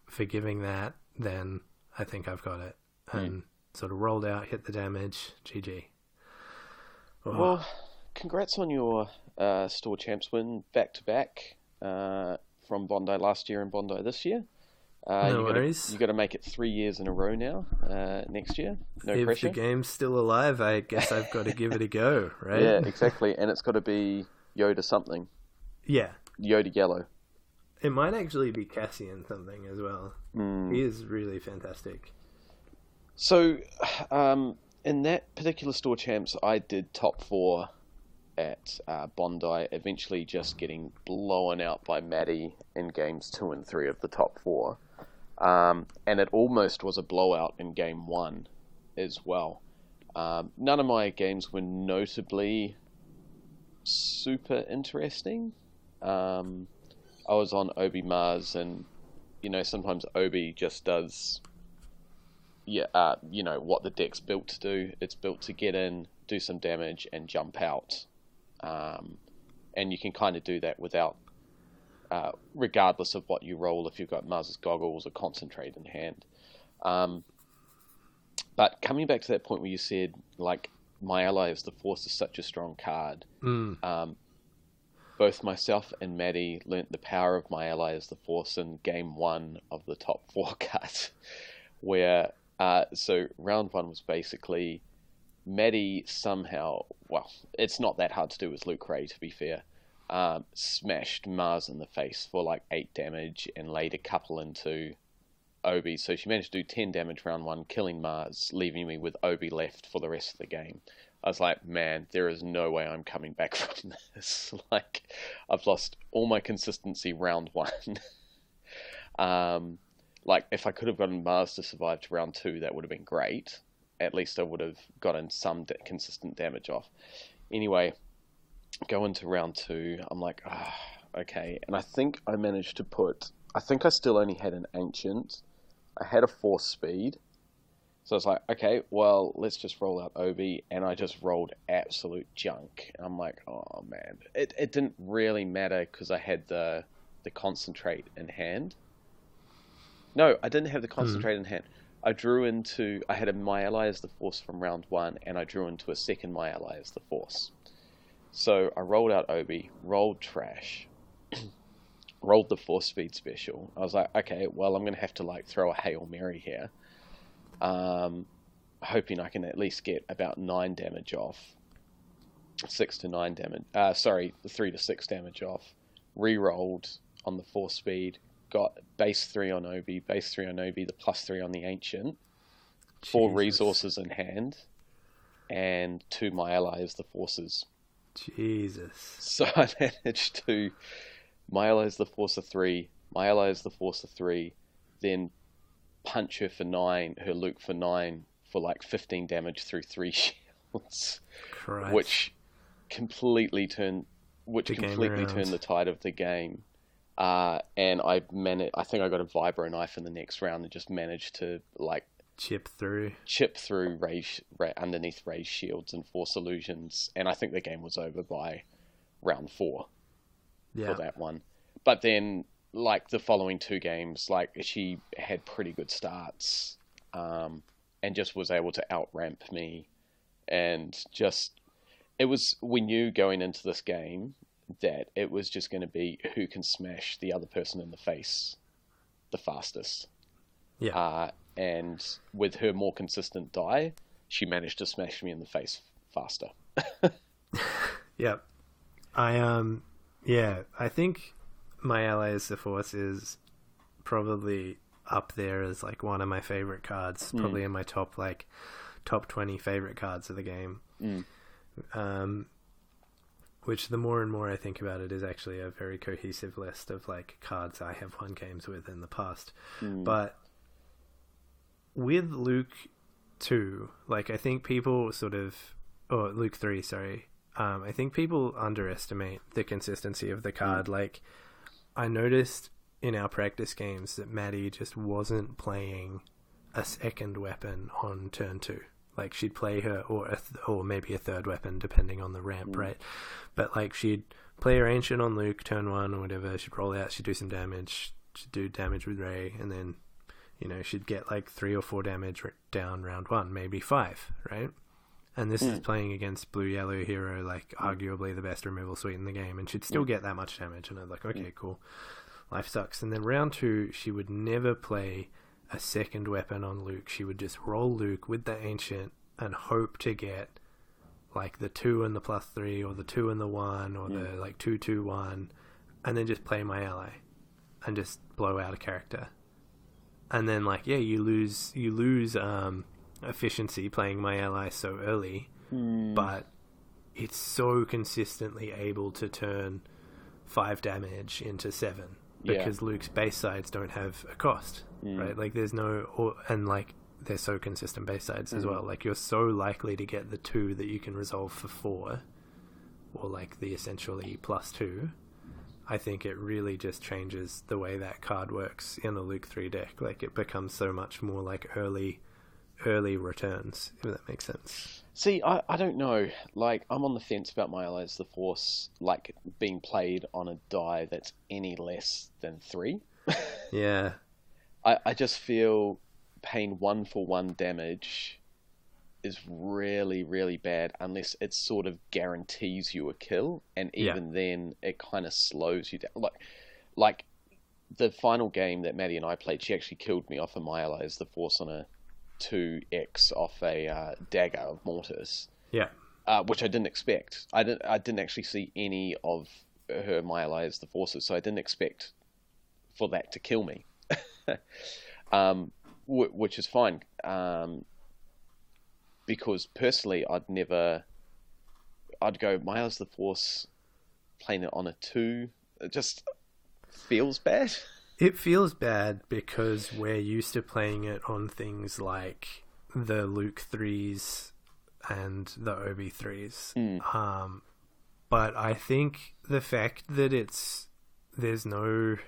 for giving that, then I think I've got it. And sort of rolled out, hit the damage, GG. Oh. Well, congrats on your Store Champs win back-to-back from Bondi last year and Bondi this year. No worries. You got to make it 3 years in a row now. Next year, no pressure. If the game's still alive, I guess I've got to give it a go, right? Yeah, exactly. And it's got to be Yoda something. Yeah. Yoda Yellow. It might actually be Cassian something as well. He is really fantastic. So, in that particular Store Champs, I did top 4 at Bondi, eventually just getting blown out by Maddie in games 2 and 3 of the top 4. And it almost was a blowout in game 1 as well. None of my games were notably super interesting. I was on Obi Mars, and sometimes Obi just does what the deck's built to do. It's built to get in, do some damage, and jump out. And you can kind of do that without regardless of what you roll, if you've got Mars's Goggles or Concentrate in hand. But coming back to that point where you said, like, My Ally is the Force is such a strong card. Both myself and Maddie learnt the power of My Ally is the Force in game 1 of the top 4 cut, where so round 1 was basically Maddie somehow, well, it's not that hard to do with Luke Ray, to be fair, smashed Mars in the face for like 8 damage and laid a couple into Obi. So she managed to do 10 damage round 1, killing Mars, leaving me with Obi left for the rest of the game. I was like, man, there is no way I'm coming back from this. Like, I've lost all my consistency round 1. Like, if I could have gotten Mars to survive to round 2, that would have been great. At least I would have gotten some consistent damage off. Anyway, go into round 2. I'm like, okay. And I think I managed to I think I still only had an Ancient. I had a Force Speed. So I was like, okay, well, let's just roll out Obi. And I just rolled absolute junk. And I'm like, oh, man. It didn't really matter because I had the Concentrate in hand. No, I didn't have the Concentrate in hand. I had a My Ally as the Force from round 1, and I drew into a second My Ally as the Force. So I rolled out Obi, rolled Trash, rolled the Force Speed special. I was like, okay, well, I'm going to have to like throw a Hail Mary here. Hoping I can at least get about 9 damage off. 6 to 9 damage. 3 to 6 damage off. Re-rolled on the Force Speed. Got base 3 on Obi, the +3 on the Ancient, 4 resources in hand, and 2 My Ally as the Forces. Jesus. So I managed to My Ally as the Force of 3, My Ally as the Force of 3, then punch her for 9, her Luke for 9, for like 15 damage through 3 shields. Christ. Which completely turned the tide of the game. And I think I got a Vibro Knife in the next round and just managed to like chip through underneath Ray's shields and Force Illusions, and I think the game was over by round 4 for that one. But then, like, the following 2 games, like, she had pretty good starts, and just was able to outramp me, and we knew going into this game that it was just going to be who can smash the other person in the face the fastest. And with her more consistent die, she managed to smash me in the face faster. Yep. I think My Ally as the Force is probably up there as like one of my favorite cards, probably in my top 20 favorite cards of the game. Which the more and more I think about it is actually a very cohesive list of like cards I have won games with in the past. But with Luke 2, like, I think people Luke 3, sorry. I think people underestimate the consistency of the card. Like, I noticed in our practice games that Maddie just wasn't playing a second weapon on turn 2. Like she'd play her, or maybe a third weapon depending on the ramp, right? But like she'd play her Ancient on Luke turn 1 or whatever. She'd roll out, she'd do some damage, she'd do damage with Rey, and then she'd get like 3 or 4 damage down round 1, maybe 5, right? And this is playing against blue yellow hero, like arguably the best removal suite in the game, and she'd still get that much damage. And I'm like, okay, cool. Life sucks. And then round 2, she would never play a second weapon on Luke. She would just roll Luke with the Ancient and hope to get like the 2 and the +3, or the 2 and the 1, or the like 2/2/1, and then just play my ally and just blow out a character. And then like, yeah, you lose efficiency playing my ally so early, but it's so consistently able to turn 5 damage into 7 because Luke's base sides don't have a cost, right? Like there's and like they're so consistent base sides as well. Like you're so likely to get the 2 that you can resolve for 4, or like the essentially +2. I think it really just changes the way that card works in the Luke 3 deck. Like it becomes so much more like early returns, if that makes sense. See, I don't know. Like, I'm on the fence about my allies, the Force, like, being played on a die that's any less than 3. Yeah. I just feel paying 1-for-1 damage is really, really bad unless it sort of guarantees you a kill, and even then, it kind of slows you down. Like, the final game that Maddie and I played, she actually killed me off of my allies, the Force, on a 2x off a dagger of Mortis. Yeah. Which I didn't expect. I didn't actually see any of her my allies, the Forces, so I didn't expect for that to kill me. Which is fine. Because personally, I'd go, my allies, the Force, playing it on a 2, it just feels bad. It feels bad because we're used to playing it on things like the Luke 3s and the Obi 3s. But I think the fact that there's no,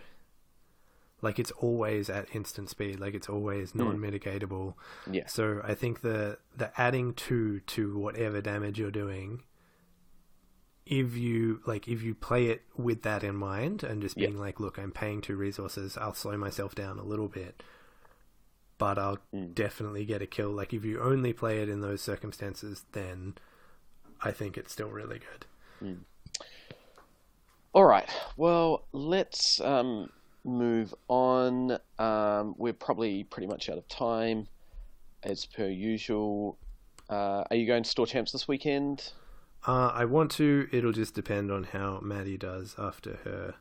like, it's always at instant speed, like it's always non-mitigatable. Yeah. So I think the adding 2 to whatever damage you're doing, if you play it with that in mind and just being like, look, I'm paying 2 resources, I'll slow myself down a little bit, but I'll definitely get a kill. Like if you only play it in those circumstances, then I think it's still really good. All right. Well, let's move on. We're probably pretty much out of time, as per usual. Are you going to Store Champs this weekend? I want to. It'll just depend on how Maddie does after her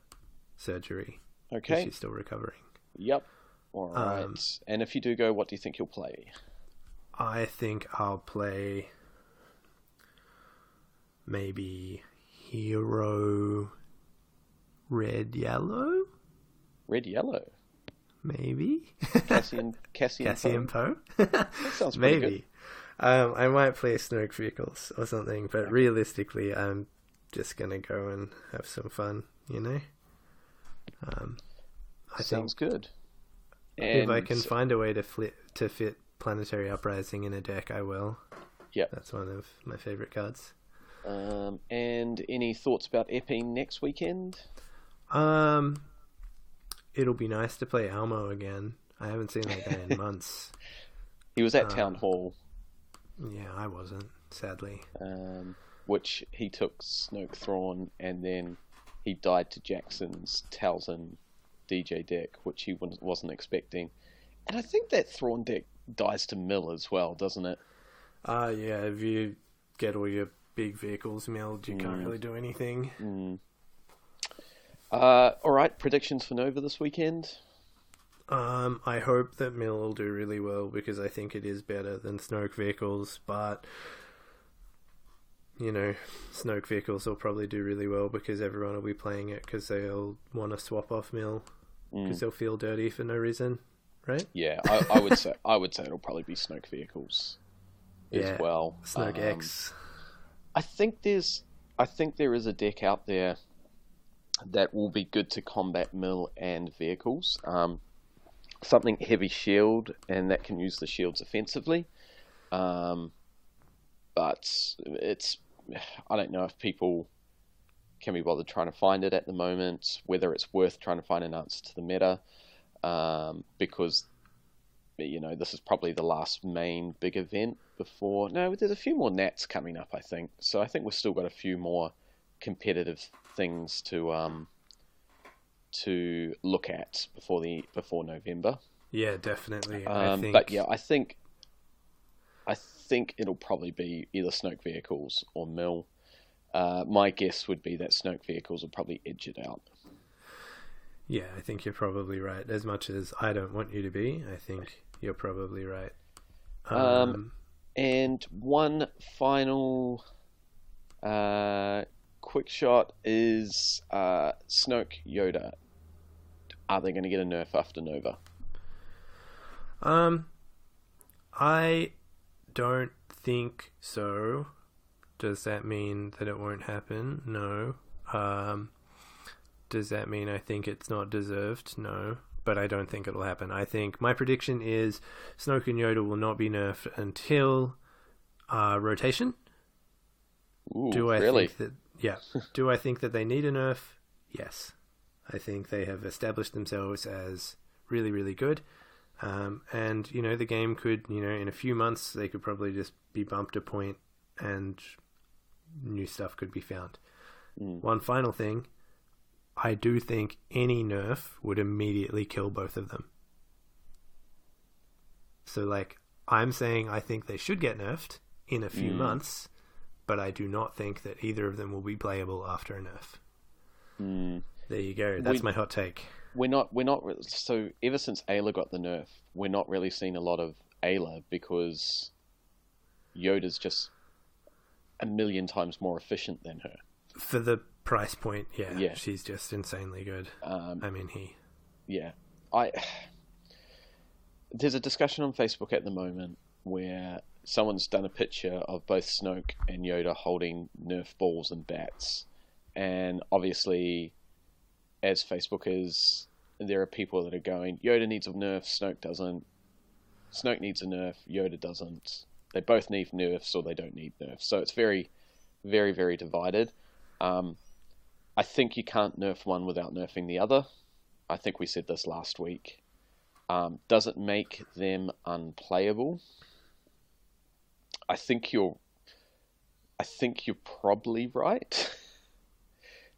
surgery. Okay. She's still recovering. Yep. All right. And if you do go, what do you think you'll play? I think I'll play maybe Hero Red Yellow. Red Yellow. Maybe. Cassian Poe. That sounds pretty maybe. good. I might play Snoke Vehicles or something, but realistically, I'm just gonna go and have some fun. I Sounds think good. If I can find a way to fit Planetary Uprising in a deck, I will. Yeah, that's one of my favorite cards. And any thoughts about Epping next weekend? It'll be nice to play Almo again. I haven't seen that guy in months. He was at Town Hall. Yeah, I wasn't, sadly. Which he took Snoke Thrawn, and then he died to Jackson's Talzin DJ deck, which he wasn't expecting. And I think that Thrawn deck dies to mill as well, doesn't it? Yeah, if you get all your big vehicles milled, you can't really do anything. Alright, predictions for Nova this weekend? I hope that Mill will do really well because I think it is better than Snoke Vehicles, but Snoke Vehicles will probably do really well because everyone will be playing it because they'll want to swap off Mill because they'll feel dirty for no reason, right? Yeah, I would say it'll probably be Snoke Vehicles as well. Snoke X. I think there is a deck out there that will be good to combat Mill and Vehicles. Something heavy shield, and that can use the shields offensively. but I don't know if people can be bothered trying to find it at the moment, whether it's worth trying to find an answer to the meta, because this is probably the last main big event before. No, there's a few more Nats coming up, I think. So I think we've still got a few more competitive things to look at before November. Yeah, definitely. But yeah, I think it'll probably be either Snoke vehicles or Mill. My guess would be that Snoke vehicles will probably edge it out. Yeah, I think you're probably right. As much as I don't want you to be, I think you're probably right. And one final quick shot is Snoke Yoda. Are they going to get a nerf after Nova? I don't think so. Does that mean that it won't happen? No. Does that mean I think it's not deserved? No. But I don't think it'll happen. I think my prediction is Snoke and Yoda will not be nerfed until rotation. Ooh, do I really? think that? Yeah. Do I think that they need a nerf? Yes. I think they have established themselves as really, really good. And the game could, in a few months, they could probably just be bumped a point, and new stuff could be found. One final thing. I do think any nerf would immediately kill both of them. So, I'm saying I think they should get nerfed in a few months, but I do not think that either of them will be playable after a nerf. There you go. That's my hot take. We're not. So ever since Ayla got the nerf, we're not really seeing a lot of Ayla because Yoda's just a million times more efficient than her. For the price point, yeah. She's just insanely good. Yeah. There's a discussion on Facebook at the moment where someone's done a picture of both Snoke and Yoda holding Nerf balls and bats. And obviously, as Facebook is, there are people that are going, Yoda needs a Nerf, Snoke doesn't. Snoke needs a Nerf, Yoda doesn't. They both need Nerfs or they don't need Nerfs. So it's very, very, very divided. I think you can't nerf one without nerfing the other. I think we said this last week. Does it make them unplayable? I think you're probably right.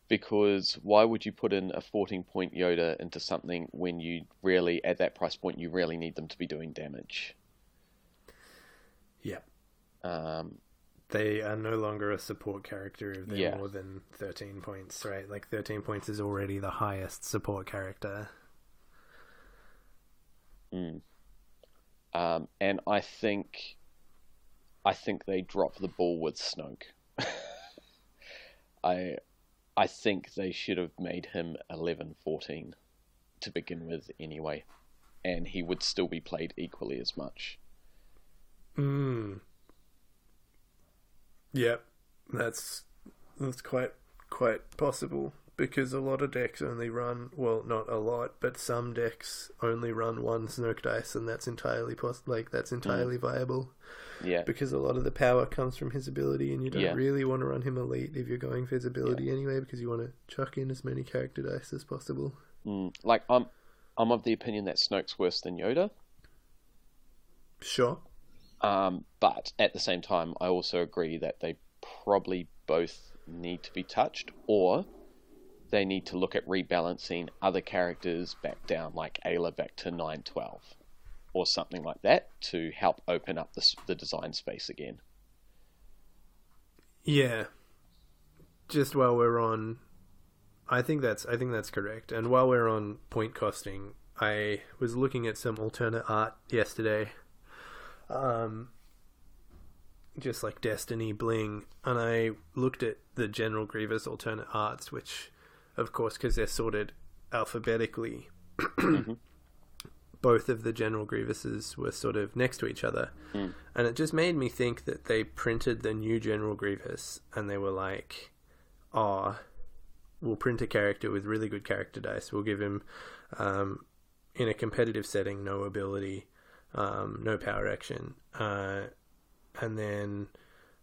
Because why would you put in a 14-point Yoda into something when you really, at that price point, you really need them to be doing damage? Yeah. They are no longer a support character if they're more than 13 points, right? 13 points is already the highest support character. And I think they drop the ball with Snoke. I think they should have made him 11-14 to begin with anyway, and he would still be played equally as much. Yep, that's quite possible, because a lot of decks only run, well, not a lot, but some decks only run one Snoke dice, and that's entirely viable. Yeah. Because a lot of the power comes from his ability, and you don't really want to run him elite if you're going for his ability anyway, because you want to chuck in as many character dice as possible. I'm of the opinion that Snoke's worse than Yoda. Sure. But at the same time, I also agree that they probably both need to be touched, or they need to look at rebalancing other characters back down, like Ayla back to 9-12, or something like that, to help open up the design space again. Yeah. Just while we're on, I think that's correct. And while we're on point costing, I was looking at some alternate art yesterday. Just like Destiny Bling, and I looked at the General Grievous alternate arts, which, of course, because they're sorted alphabetically, both of the General Grievuses were sort of next to each other, and it just made me think that they printed the new General Grievous, and they were like, we'll print a character with really good character dice, we'll give him, in a competitive setting, no ability, no power action, and then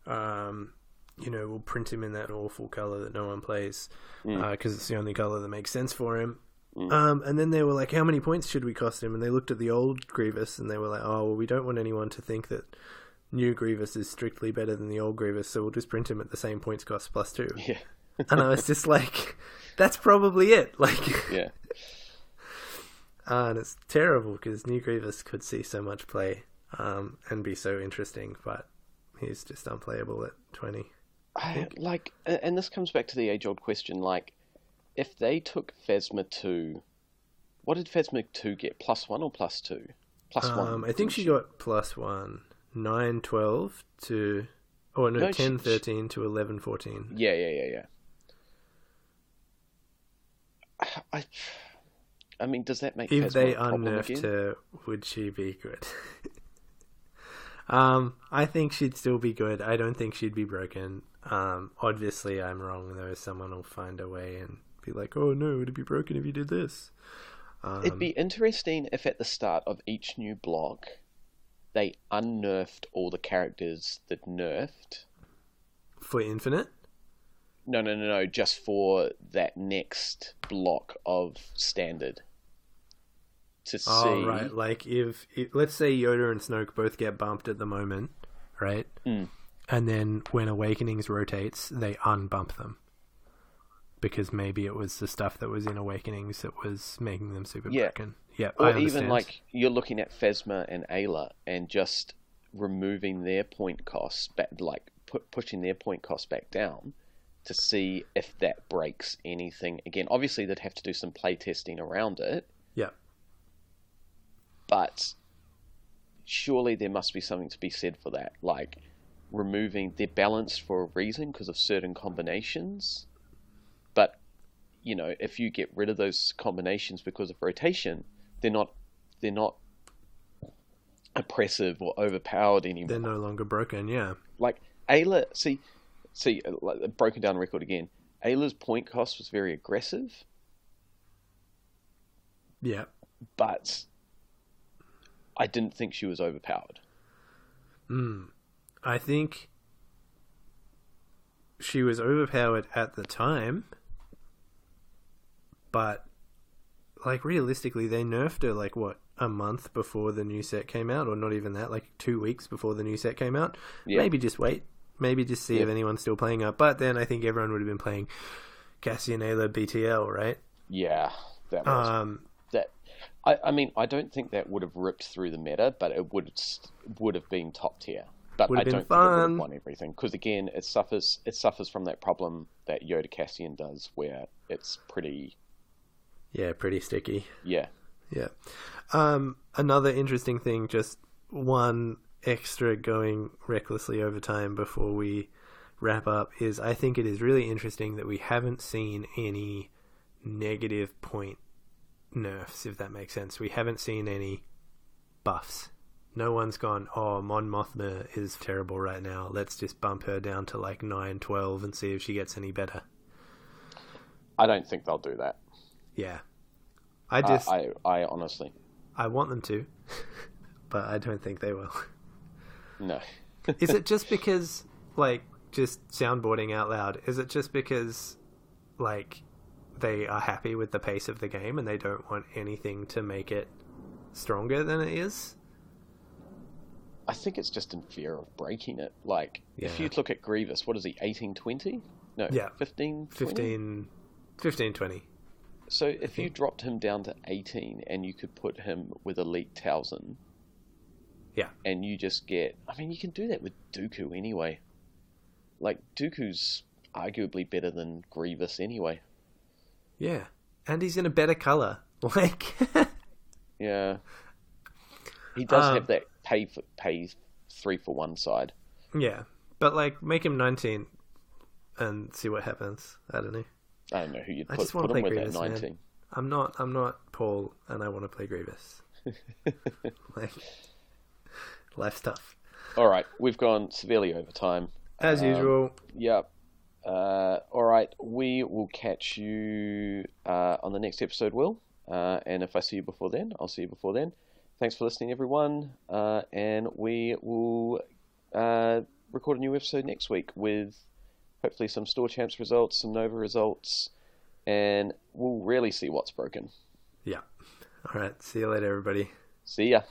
we'll print him in that awful color that no one plays, Mm. because it's the only color that makes sense for him. Mm. And then they were like, how many points should we cost him? And they looked at the old Grievous and they were like, oh, well, we don't want anyone to think that new Grievous is strictly better than the old Grievous, so we'll just print him at the same points cost +2. Yeah. And I was just like, that's probably it. Like, Yeah. and it's terrible because new Grievous could see so much play, and be so interesting, but he's just unplayable at 20. And this comes back to the age-old question, like, if they took Phasma 2, what did Phasma 2 get? +1 or +2? +1. I think she got +1. 9, 12 to... Oh, no, 10, 13 to 11, 14. Yeah. I mean, does that make If Phasma they a problem unnerfed again? her, would she be good? I think she'd still be good. I don't think she'd be broken. Obviously, I'm wrong, though. Someone will find a way and be like, oh, no, it'd be broken if you did this. It'd be interesting if at the start of each new block, they unnerfed all the characters that nerfed. For Infinite? No, just for that next block of Standard. To see... Oh, right. Like, if let's say Yoda and Snoke both get bumped at the moment, right? Mm. And then when Awakenings rotates, they unbump them. Because maybe it was the stuff that was in Awakenings that was making them super broken. Yeah, or I understand. even like you're looking at Phasma and Ayla and just removing their point costs back, like pushing their point costs back down to see if that breaks anything. Again, obviously they'd have to do some play testing around it. Yeah. But surely there must be something to be said for that. Like removing, they're balanced for a reason because of certain combinations. But, if you get rid of those combinations because of rotation, they're not oppressive or overpowered anymore. They're no longer broken, yeah. Like, Ayla, see, like, broken down record again. Ayla's point cost was very aggressive. Yeah. But I didn't think she was overpowered. I think she was overpowered at the time, but like realistically they nerfed her like what, a month before the new set came out, or not even that, like 2 weeks before the new set came out. Maybe just wait, maybe just see if anyone's still playing her. But then I think everyone would have been playing Cassian Aggro BTL, right? Yeah, that was that. I mean, I don't think that would have ripped through the meta, but it would have been top tier. But I don't think it would have won everything because again, it suffers from that problem that Yoda Cassian does, where it's pretty sticky. Yeah. Another interesting thing, just one extra going recklessly over time before we wrap up, is I think it is really interesting that we haven't seen any negative point nerfs, if that makes sense. We haven't seen any buffs. No one's gone, oh, Mon Mothma is terrible right now, let's just bump her down to like 9, 12 and see if she gets any better. I don't think they'll do that. Yeah. I honestly... I want them to, but I don't think they will. No. Is it just because, like, just soundboarding out loud, is it just because, like, they are happy with the pace of the game and they don't want anything to make it stronger than it is? I think it's just in fear of breaking it. Like, if you look at Grievous, what is he, 18-20? No, 15-20? 15-20. So if you dropped him down to 18 and you could put him with Elite Talzin, and you just get... I mean, you can do that with Dooku anyway. Like, Dooku's arguably better than Grievous anyway. Yeah, and he's in a better colour. Like... Yeah. He does have that pay 3 for 1 side. Yeah, but like make him 19 and see what happens. I don't know. I don't know who you'd I put, just want to put play him Grievous, with at 19. Man. I'm not Paul, and I want to play Grievous. Like, life's tough. All right, we've gone severely over time. As usual. Yep. All right, we will catch you on the next episode, Will. And if I see you before then, I'll see you before then. Thanks for listening, everyone. And we will record a new episode next week with hopefully some store champs results, some Nova results, and we'll really see what's broken. Yeah. All right. See you later, everybody. See ya.